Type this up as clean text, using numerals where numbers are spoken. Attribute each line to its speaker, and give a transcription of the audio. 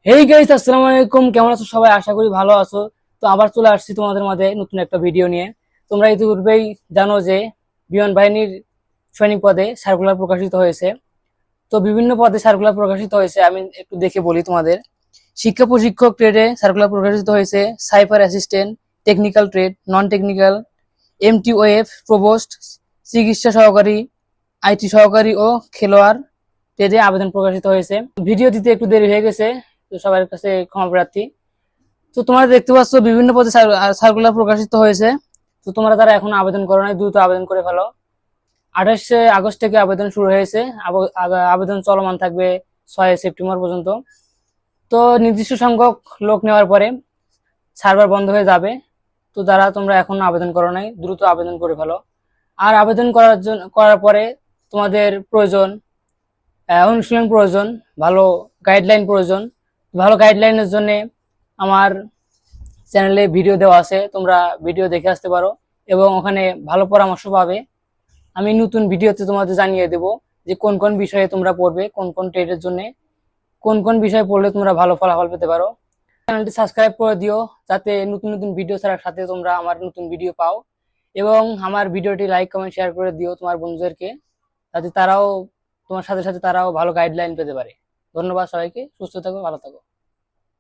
Speaker 1: Hey guys, আসসালামু আলাইকুম। কেমন আছো সবাই? আশা করি ভালো আছো। তো আবার চলে আসছি তোমাদের মাঝে নতুন একটা ভিডিও নিয়ে। তোমরা ইতিপূর্বেই জানো যে বিমান বাহিনীর সৈনিক পদে সার্কুলার প্রকাশিত হয়েছে। তো বিভিন্ন পদে সার্কুলার প্রকাশিত হয়েছে, আমি একটু দেখে বলি তোমাদের। শিক্ষা প্রশিক্ষক ট্রেডে সার্কুলার প্রকাশিত হয়েছে, cipher assistant, technical trade, non technical, MTOF, provost, চিকিৎসা সহকারী, আইটি সহকারী ও খেলোয়াড় ট্রেডে আবেদন প্রকাশিত হয়েছে। ভিডিও দিতে একটু দেরি হয়ে গেছে, তো সবার কাছে ক্ষমা প্রার্থী। তো তোমরা দেখতে পাচ্ছ বিভিন্ন পদে সার্কুলার প্রকাশিত হয়েছে। তো তোমরা যারা এখন আবেদন করো নাই, দ্রুত আবেদন করে ফেলো। 28শে আগস্ট থেকে আবেদন শুরু হয়েছে। আবেদন চলমান থাকবে 6 সেপ্টেম্বর পর্যন্ত। তো নির্দিষ্ট সংখ্যক লোক নেওয়ার পরে সার্ভার বন্ধ হয়ে যাবে। তো যারা তোমরা এখন আবেদন করো নাই, দ্রুত আবেদন করে ফেলো। আর আবেদন করার পরে তোমাদের প্রয়োজন অনুশীলন প্রয়োজন, ভালো গাইডলাইন প্রয়োজন। ভালো গাইডলাইনের জন্য আমার চ্যানেলে ভিডিও দেওয়া আছে, তোমরা ভিডিও দেখে আসতে পারো এবং ওখানে ভালো পরামর্শ পাবে। আমি নতুন ভিডিওতে তোমাদের জানিয়ে দেব যে কোন কোন বিষয়ে তোমরা পড়বে, কোন কোন ট্রেডের জন্য কোন কোন বিষয় পড়লে তোমরা ভালো ফলাফল পেতে পারো। চ্যানেলটি সাবস্ক্রাইব করে দিও, যাতে নতুন নতুন ভিডিও ছাড়ার সাথে তোমরা আমার নতুন ভিডিও পাও। এবং আমার ভিডিওটি লাইক কমেন্ট শেয়ার করে দিও তোমার বন্ধুদেরকে, যাতে তারাও তোমার সাথে সাথে তারাও ভালো গাইডলাইন পেতে পারে। ধন্যবাদ সবাইকে। সুস্থ থাকো, ভালো থাকো।